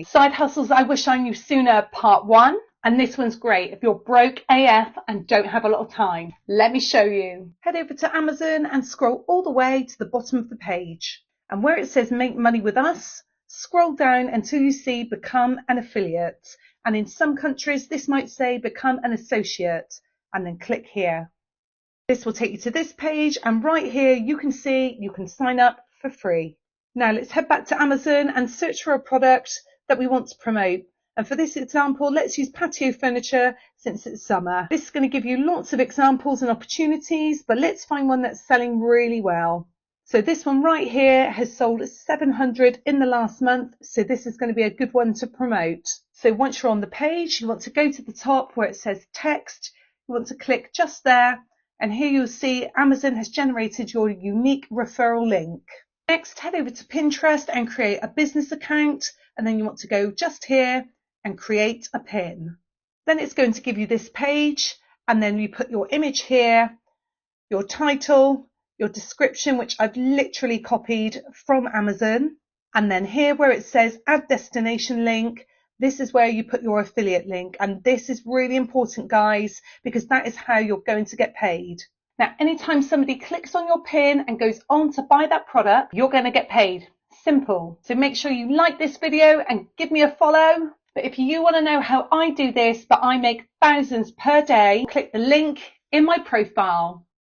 Side hustles I wish I knew sooner, part 1. And this one's great if you're broke AF and don't have a lot of time. Let me show you. Head over to Amazon and scroll all the way to the bottom of the page. And where it says make money with us, scroll down until you see become an affiliate. And in some countries, this might say become an associate, and then click here. This will take you to this page, and right here you can see you can sign up for free. Now let's head back to Amazon and search for a product that we want to promote. And for this example, let's use patio furniture since it's summer. This is going to give you lots of examples and opportunities, but let's find one that's selling really well. So this one right here has sold 700 in the last month, so this is going to be a good one to promote. So once you're on the page, you want to go to the top where it says text. You want to click just there, and here you'll see Amazon has generated your unique referral link. Next, head over to Pinterest and create a business account, and then you want to go just here and create a pin. Then it's going to give you this page, and then you put your image here, your title, your description, which I've literally copied from Amazon, and then here where it says add destination link, this is where you put your affiliate link, and this is really important, guys, because that is how you're going to get paid. Now, anytime somebody clicks on your pin and goes on to buy that product, you're going to get paid. Simple. So make sure you like this video and give me a follow. But if you want to know how I do this, but I make thousands per day, click the link in my profile.